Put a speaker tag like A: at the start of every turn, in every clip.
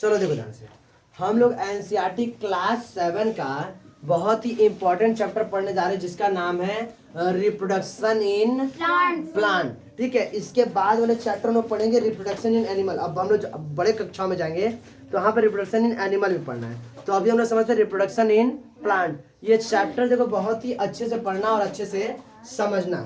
A: चलो देखो ध्यान से, हम लोग एनसीईआरटी क्लास 7 का बहुत ही इंपॉर्टेंट चैप्टर पढ़ने जा रहे हैं जिसका नाम है रिप्रोडक्शन इन प्लांट। ठीक है, इसके बाद वाले चैप्टर में पढ़ेंगे रिप्रोडक्शन इन एनिमल। अब हम लोग बड़े कक्षा में जाएंगे तो यहाँ पर रिप्रोडक्शन इन एनिमल भी पढ़ना है। तो अभी हम लोग समझते हैं रिप्रोडक्शन इन प्लांट। ये चैप्टर देखो बहुत ही अच्छे से पढ़ना और अच्छे से समझना।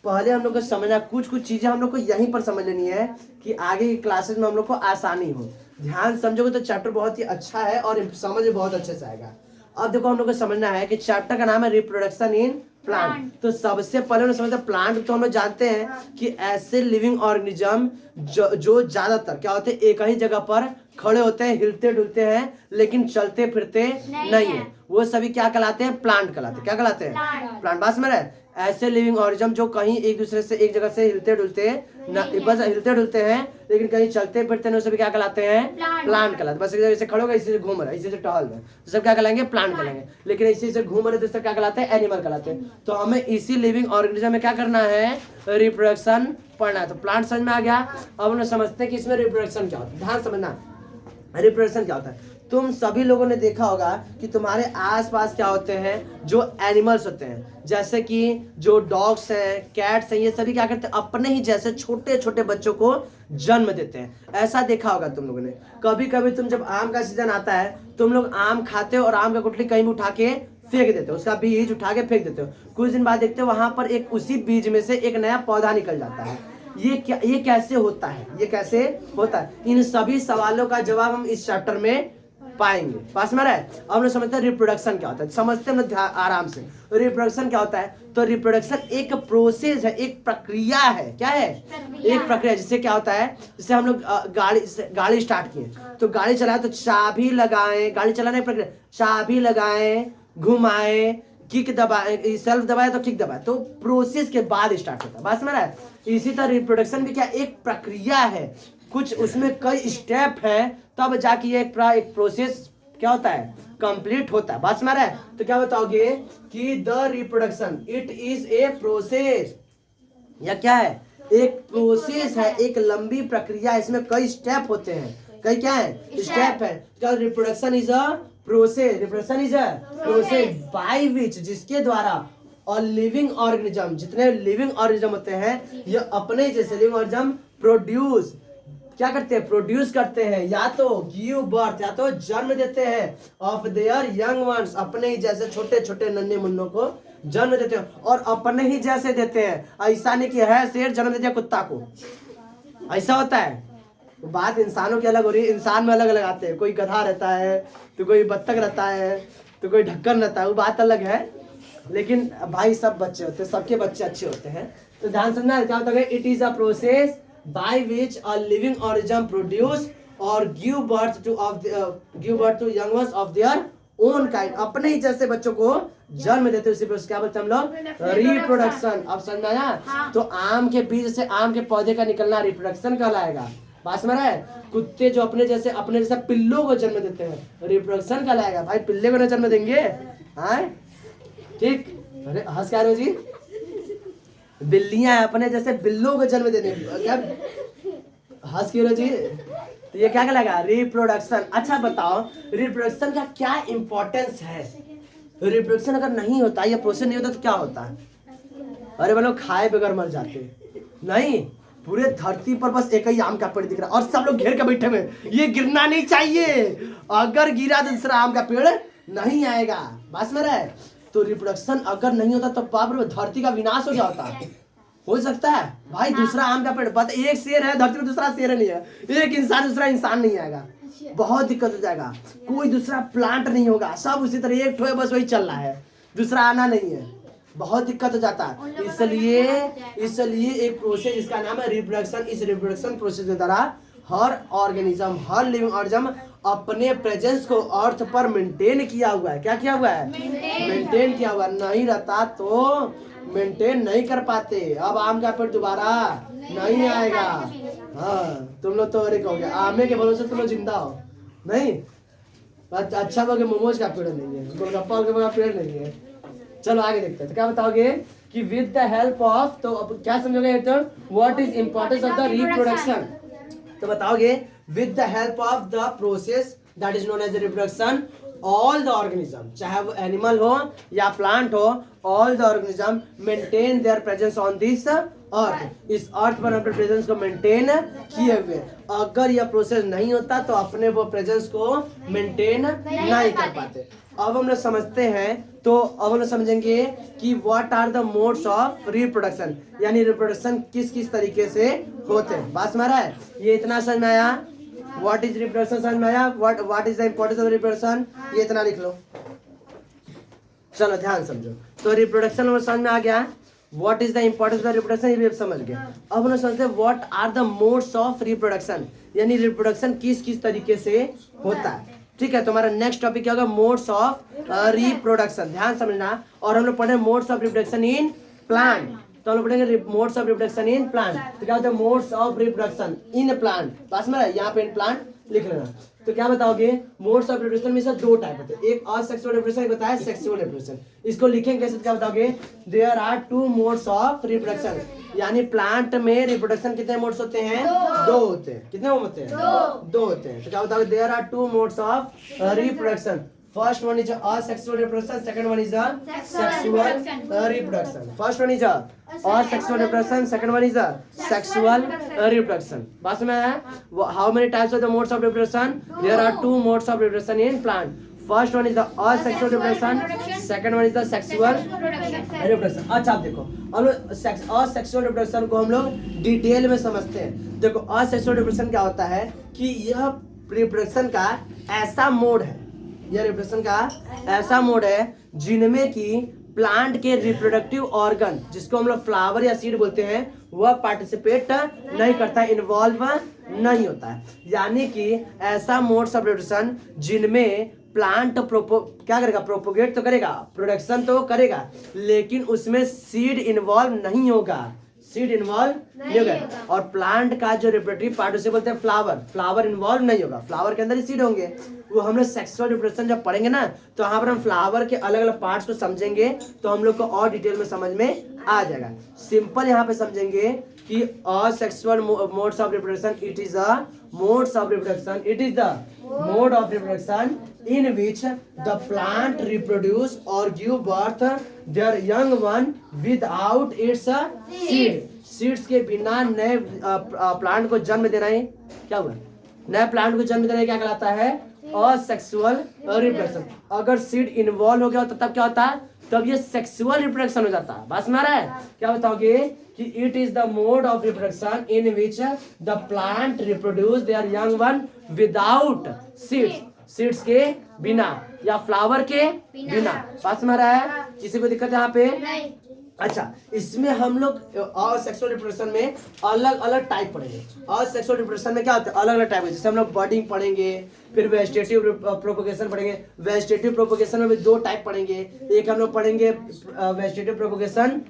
A: पहले हम लोग को समझना, कुछ चीजें हम लोग को यहीं पर समझ लेनी है कि आगे की क्लासेस में हम लोग को आसानी हो। ध्यान समझोगे तो चैप्टर बहुत ही अच्छा है और समझ में बहुत अच्छे से आएगा। अब देखो हम लोग को समझना है कि चैप्टर का नाम है रिप्रोडक्शन इन प्लांट। तो सबसे पहले हम समझते हैं प्लांट। तो हम लोग जानते हैं कि ऐसे लिविंग ऑर्गेनिज्म जो ज्यादातर क्या होते हैं, एक ही जगह पर खड़े होते हैं, हिलते डुलते हैं, लेकिन चलते फिरते नहीं है, वो सभी क्या कहलाते हैं? प्लांट कहलाते हैं। क्या कहलाते हैं? प्लांट। बात समझ रहे हैं? ऐसे लिविंग ऑर्गेनिज्म जो कहीं एक दूसरे से एक जगह से हिलते डुलते बस हिलते डुलते हैं लेकिन कहीं चलते फिरते नहीं, सभी क्या कहलाते हैं? प्लांट कहलाते। बस जैसे खड़े हो गए, इसी से घूम रहे हैं, इसी से टहल रहे हैं, तो सब क्या कहलाएंगे? प्लांट कहलाएंगे। लेकिन इसी से घूम रहे तो सब क्या कहलाते हैं? एनिमल कहलाते हैं। तो हमें इसी लिविंग ऑर्गेनिज्म में क्या करना है? रिप्रोडक्शन पढ़ना है। तो प्लांट समझ में आ गया। अब हम समझते हैं कि इसमें रिप्रोडक्शन क्या होता है। ध्यान समझना, रिप्रोडक्शन क्या होता है। तुम सभी लोगों ने देखा होगा कि तुम्हारे आसपास क्या होते हैं, जो एनिमल्स होते हैं, जैसे कि जो डॉग्स हैं, कैट्स हैं, ये सभी क्या करते हैं? अपने ही जैसे छोटे छोटे बच्चों को जन्म देते हैं। ऐसा देखा होगा तुम लोगों ने। कभी कभी तुम जब आम का सीजन आता है, तुम लोग आम खाते हो और आम का गुठली कहीं भी उठा के फेंक देते हो, उसका बीज उठा के फेंक देते हो। कुछ दिन बाद देखते हो वहां पर एक उसी बीज में से एक नया पौधा निकल जाता है। ये कैसे होता है? ये कैसे होता है? इन सभी सवालों का जवाब हम इस चैप्टर में पाएंगे। पास में रहे। अब हम लोग समझते हैं रिप्रोडक्शन क्या होता है। समझते हैं हम लोग आराम से। रिप्रोडक्शन क्या होता है? तो रिप्रोडक्शन एक प्रोसेस है, एक प्रक्रिया है। क्या है? एक प्रक्रिया। जिससे क्या होता है, जैसे हम लोग गाड़ी स्टार्ट किए, तो गाड़ी चलाए तो चाबी लगाए, गाड़ी चलाने की प्रक्रिया, चाबी लगाए, घुमाए, किक दबाए, सेल्फ दबाए तो किक दबाए, तो प्रोसेस के बाद स्टार्ट होता है। बात समझ रहा है? इसी तरह रिप्रोडक्शन भी क्या एक प्रक्रिया है, कुछ उसमें कई स्टेप है, तब जाके ये एक प्रोसेस क्या होता है? कंप्लीट होता है। बात समझ रहा है? तो क्या बताओगे कि the reproduction it is a process, या क्या है? एक प्रोसेस है, एक लंबी प्रक्रिया। इसमें कई स्टेप होते हैं। कई क्या है? स्टेप है। क्या reproduction is a process. Reproduction is a process by विच, जिसके द्वारा और लिविंग ऑर्गेनिज्म, जितने लिविंग ऑर्गेनिज्म होते हैं, ये अपने जैसे लिविंग ऑर्गेनिज्म प्रोड्यूस क्या करते हैं? प्रोड्यूस करते हैं, या तो गिव बर्थ, या तो जन्म देते हैं ऑफ देयर यंग वंस, अपने ही जैसे छोटे छोटे नन्हे मुन्नों को जन्म देते हैं। और अपने ही जैसे देते हैं, ऐसा नहीं कि है शेर जन्म देते हैं कुत्ता को, ऐसा होता है। बात इंसानों की अलग हो रही है। इंसान में अलग अलग आते हैं, कोई गधा रहता है, तो कोई बत्तख रहता है, तो कोई ढक्कन रहता है, वो बात अलग है। लेकिन भाई सब बच्चे होते हैं, सबके बच्चे अच्छे होते हैं। तो ध्यान समझना क्या होता है? It is a process by which a living organism produce और give birth to young ones of their own kind, अपने ही जैसे बच्चों को जन्म देते हैं। उसी प्रोसेस क्या बोलते हैं हम लोग? रिप्रोडक्शन। अब समझ में आया? तो आम के बीज से आम के पौधे का निकलना रिप्रोडक्शन कहलाएगा। बात समझ रहा है? कुत्ते जो अपने जैसे पिल्लों को जन्म देते हैं, रिप्रोडक्शन कहलाएगा। भाई पिल्ले को ना जन्म देंगे? हाँ ठीक। अरे हंस क्या रहे हो जी? बिल्लियां अपने जैसे बिल्लों को जन्म देने, क्या हंस क्यों रहे जी? तो ये क्या कहलाएगा? रिप्रोडक्शन। अच्छा बताओ, रिप्रोडक्शन का क्या इंपॉर्टेंस है? रिप्रोडक्शन अगर नहीं होता, ये प्रोसेस नहीं होता तो क्या होता है? अरे वो लोग खाए बगैर मर जाते नहीं। पूरे धरती पर बस एक ही आम का पेड़ दिख रहा है और सब लोग घेर के बैठे हुए, ये गिरना नहीं चाहिए, अगर गिरा तो दूसरा आम का पेड़ नहीं आएगा। बात में रहे? तो रिप्रोडक्शन अगर नहीं होता तो बाप रे धरती का विनाश हो जाता है। हो सकता है भाई? दूसरा आम का पेड़, पता एक शेर है धरती में, दूसरा शेर नहीं है, एक इंसान दूसरा इंसान नहीं आएगा, बहुत दिक्कत हो जाएगा। कोई दूसरा प्लांट नहीं होगा, सब उसी तरह एक ठोए बस वही चल रहा है, दूसरा आना नहीं है, बहुत दिक्कत हो जाता है। इसलिए एक प्रोसेस जिसका नाम है रिप्रोडक्शन, इस रिप्रोडक्शन प्रोसेस के द्वारा हर ऑर्गेनिज्म, हर लिविंग ऑर्गेनिज्म अपने प्रेजेंस को अर्थ पर मेंटेन किया हुआ है। क्या किया हुआ है? मेंटेन किया हुआ। नहीं रहता तो मेंटेन नहीं कर पाते। अब आम का पेड़ दोबारा नहीं आएगा। हाँ तुम लोग तो अरे कहोगे आमे के भरोसे तुम लोग जिंदा हो नहीं। अच्छा बोगे मोमोज का पेड़ नहीं है, गोलगप्पा का पेड़ नहीं है। चलो आगे देखते हैं। तो क्या बताओगे कि विद द हेल्प ऑफ, तो अब क्या समझोगे? What is importance of the reproduction? तो बताओगे with the help of the process that is known as reproduction all the organism, चाहे वो एनिमल हो या प्लांट हो, all the organism maintain their presence on this earth, इस earth पर अपने प्रेजेंस को मेंटेन किए हुए। अगर यह प्रोसेस नहीं होता तो अपने वो प्रेजेंस को मेंटेन नहीं कर पाते। अब हम लोग समझते हैं, तो अब हम लोग समझेंगे कि what are the modes of reproduction, यानी रिप्रोडक्शन किस किस तरीके से होते हैं। बात समझ रहा है? ये इतना समझ में आया? व्हाट इज रिप्रोडक्शन समझ में आया? What is the importance of reproduction, ये इतना लिख लो। चलो ध्यान समझो। तो रिप्रोडक्शन में समझ में आ गया, what is the importance of reproduction ये भी समझ गए। अब हम लोग समझते हैं what are the modes of reproduction, यानी रिप्रोडक्शन किस किस तरीके से होता है। ठीक है, तो हमारा नेक्स्ट टॉपिक क्या होगा? Modes of reproduction. ध्यान समझना। और हम लोग पढ़े modes of reproduction in plant, तो हम लोग पढ़ेंगे modes of reproduction in plant. तो क्या होता है modes of reproduction in plant, पास में यहाँ पे इन प्लांट लिख लेना। तो क्या बताओगे? मोड्स ऑफ रिप्रोडक्शन में से दो टाइप होते हैं, एक असेक्सुअल रिप्रोडक्शन, एक होता है सेक्सुअल रिप्रोडक्शन। इसको लिखेंगे कैसे? क्या बताओगे? There are two modes of reproduction, यानी प्लांट में रिप्रोडक्शन कितने मोड्स होते हैं? दो होते हैं। कितने होते हैं? दो होते हैं। तो क्या बताओगे? There are two modes of reproduction. First one is asexual reproduction, second one is sexual reproduction. First one is asexual reproduction, second one is sexual reproduction. बात में है? How many types of the modes of reproduction? There are two modes of reproduction in plant. First one is the asexual reproduction, second one is the sexual reproduction. अच्छा आप देखो, हम लोग asexual reproduction को हम लोग डिटेल में समझते हैं। देखो asexual reproduction क्या होता है कि यह रिप्रोडक्शन का ऐसा मोड है, यह रिप्रोडक्शन का ऐसा मोड है जिनमें कि प्लांट के रिप्रोडक्टिव ऑर्गन, जिसको हम लोग फ्लावर या सीड बोलते हैं, वह पार्टिसिपेट नहीं करता, इन्वॉल्व नहीं होता है। यानी कि ऐसा मोड्स ऑफ रिप्रोडक्शन जिनमें प्लांट क्या करेगा? प्रोपोगेट तो करेगा, प्रोडक्शन तो करेगा, लेकिन उसमें सीड इन्वॉल्व नहीं होगा, सीड इन्वॉल्व नहीं होगा। और प्लांट का जो रिप्रोडक्टिव पार्ट उसे बोलते हैं फ्लावर, फ्लावर इन्वॉल्व नहीं होगा, फ्लावर के अंदर ही सीड होंगे। वो हम लोग सेक्सुअल रिप्रोडक्शन जब पढ़ेंगे ना, तो यहाँ पर हम फ्लावर के अलग अलग पार्ट्स को समझेंगे, तो हम लोग को और डिटेल में समझ में आ जाएगा। सिंपल यहाँ पे समझेंगे कि asexual modes of reproduction, it is a modes of reproduction, it is the mode of reproduction in which the plant reproduce or give birth their young one without its seed. Seeds के बिना नए plant को जन्म देना ही क्या हुआ? नए plant को जन्म देना क्या कहलाता है? Asexual reproduction. अगर सीड इन्वॉल्व हो गया तो तब क्या होता है? तब ये सेक्सुअल रिप्रोडक्शन हो जाता है। बात समझ रहा है? क्या बताओगे कि it is the mode of reproduction in which the plant reproduce there young one without seeds, seeds के बिना या फ्लावर के बिना। पास में रहा है? किसी को दिक्कत है यहाँ पे? अच्छा, इसमें हम लोग असेक्सुअल रिप्रोडक्शन में अलग अलग टाइप पढ़ेंगे। असेक्सुअल रिप्रोडक्शन में क्या होता है? अलग अलग टाइप है। जैसे हम लोग बर्डिंग पढ़ेंगे, फिर वेजिटेटिव प्रोपोगेशन पढ़ेंगे। वेजिटेटिव प्रोपोगेशन में भी दो टाइप पढ़ेंगे। एक हम लोग पढ़ेंगे वेजिटेटिव प्रोपोगेशन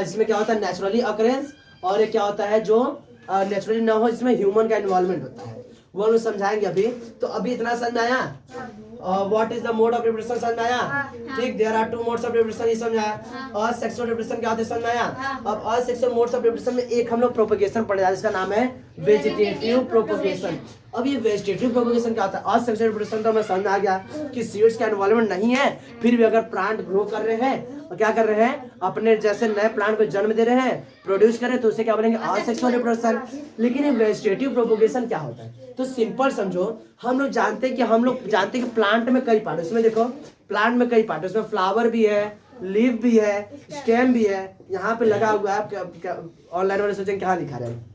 A: इसमें क्या होता है? Naturally occurrence. और एक क्या होता है जो नेचुरली ना हो, इसमें ह्यूमन का इन्वॉल्वमेंट होता है, वो हम लोग समझाएंगे अभी। तो अभी इतना समझ आया? What is the mode of reproduction समझ आया? ठीक, there are two modes of reproduction, ये समझ आया। असेक्सुअल रिप्रोडक्शन क्या होता है समझ आया? अब असेक्सुअल मोड्स ऑफ रिप्रोडक्शन में एक हम लोग प्रोपोगेशन पढ़ रहे, जिसका नाम है वेजिटेटिव प्रोपोगेशन। अब ये वेजिटेटिव प्रोपोगेशन क्या होता है? असेक्सुअल रिप्रोडक्शन तो हमें समझ आ गया कि सीड्स का इन्वॉल्वमेंट नहीं है, फिर भी अगर प्लांट ग्रो कर रहे हैं और क्या कर रहे हैं? अपने जैसे नए प्लांट को जन्म दे रहे हैं, प्रोड्यूस कर रहे हैं, तो उसे क्या बोलेंगे? Asexual reproduction. लेकिन ये वेजिटेटिव प्रोपोगेशन क्या होता है? तो सिंपल समझो, हम लोग जानते हैं कि प्लांट में कई पार्ट है। इसमें देखो प्लांट में कई पार्ट है, उसमें फ्लावर भी है, लीफ भी है, स्टेम भी है। यहाँ पे लगा हुआ है, ऑनलाइन वाले सोचेंगे कहाँ दिखा रहे हैं,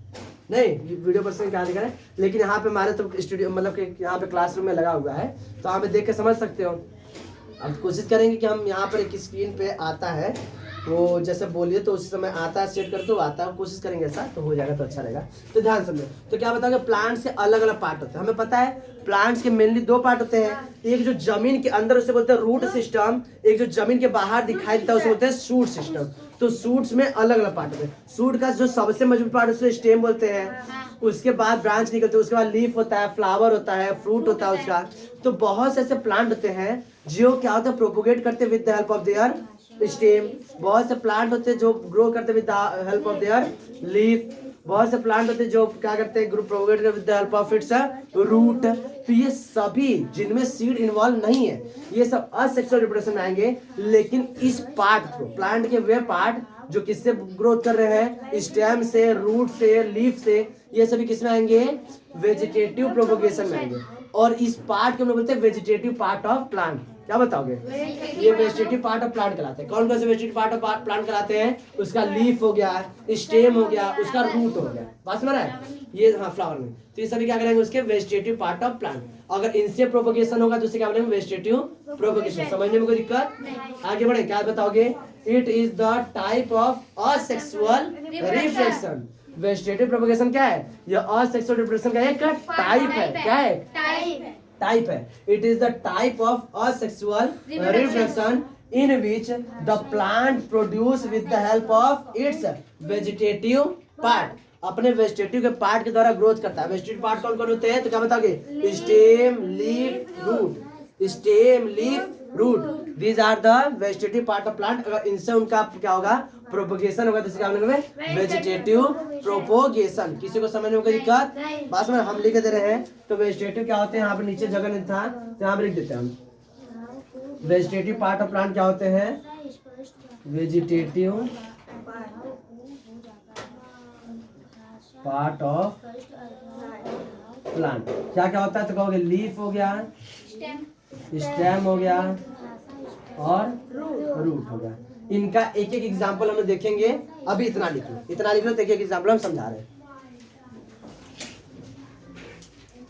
A: नहीं वीडियो पर से कहाँ दिखा रहे हैं, लेकिन यहाँ पे हमारे तो स्टूडियो मतलब कि यहाँ पे क्लासरूम में लगा हुआ है, तो यहाँ पे देख के समझ सकते हो। अब कोशिश करेंगे कि हम यहाँ पर एक स्क्रीन पे आता है, तो जैसे बोलिए तो उस समय आता है, सेट कर तो आता है, कोशिश करेंगे ऐसा तो हो जाएगा, तो अच्छा रहेगा। तो ध्यान समझो। तो क्या बताओगे? प्लांट्स के अलग अलग पार्ट होते हैं। हमें पता है प्लांट्स के मेनली दो पार्ट होते हैं, एक जो जमीन के अंदर उसे बोलते हैं रूट सिस्टम, एक जो जमीन के बाहर दिखाई देता है उसे बोलते हैं शूट सिस्टम। तो शूट्स में अलग अलग पार्ट होते हैं। शूट का जो सबसे मजबूत पार्ट उसे स्टेम बोलते हैं, उसके बाद ब्रांच निकलते हैं, उसके बाद लीफ होता है, फ्लावर होता है, फ्रूट होता है उसका। तो बहुत से ऐसे प्लांट होते हैं जो क्या होता है? प्रोपोगेट करते with the help of their stem. बहुत से प्लांट होते हैं जो ग्रो करते with the help of their leaf. बहुत से प्लांट होते हैं जो क्या करते हैं, group propagate with the help of its root. तो ये सभी जिनमें सीड इन्वॉल्व नहीं है, ये सब असेक्सुअल रिप्रोडक्शन में आएंगे। लेकिन इस पार्ट थ्रू, प्लांट के वे पार्ट जो किससे ग्रोथ कर रहे हैं, स्टेम से, रूट से, लीफ से, ये सभी किसमें आएंगे, वेजिटेटिव प्रोपगेशन में आएंगे। और इस पार्ट को हम लोग बोलते हैं वेजिटेटिव पार्ट ऑफ प्लांट। क्या बताओगे, ये वेजिटेटिव पार्ट ऑफ प्लांट कहलाते हैं। कौन कौन से वेजिटेटिव पार्ट ऑफ प्लांट कहलाते हैं, उसका लीफ हो गया, स्टेम हो गया, उसका रूट हो गया, बात समझ रहा है, ये हाँ फ्लावर में। तो ये सभी क्या करेंगे, उसके वेजिटेटिव पार्ट ऑफ प्लांट। अगर इनसे प्रोपगेशन होगा तो उसे क्या बोलेंगे, वेजिटेटिव प्रोपगेशन। समझने में कोई दिक्कत, आगे बढ़े, क्या बताओगे, it is the type of asexual reflection. Vegetative propagation क्या है, यह असेक्सुअल रिप्रोडक्शन का एक टाइप है। क्या है, टाइप है। It is the type of asexual reflection in which the plant produce with the help of its vegetative part, अपने वेजिटेटिव के पार्ट के द्वारा ग्रोथ करता है। वेजिटेटिव पार्ट कौन कौन होते हैं, तो क्या बताओगे, stem, leaf, root. Stem, leaf, root, these are the vegetative part of plant. अगर इनसे उनका क्या होगा, प्रोपोगेशन होगा, तो क्या बोलेंगे, वेजिटेटिव प्रोपोगेशन। किसी को समझने में कोई दिक्कत, बात में हम लिख दे रहे हैं। तो वेजिटेटिव क्या होते हैं, यहाँ पे नीचे जगह नहीं था तो यहाँ पे लिख देते हैं हम। वेजिटेटिव पार्ट ऑफ प्लांट क्या होते हैं, वेजिटेटिव पार्ट ऑफ प्लांट क्या क्या होता है, तो कहोगे लीफ हो गया, स्टेम हो गया और रूट हो गया। इनका एक एक एग्जाम्पल हम देखेंगे। अभी इतना लिख लो, तो एक एक एग्जाम्पल हम समझा रहे हैं।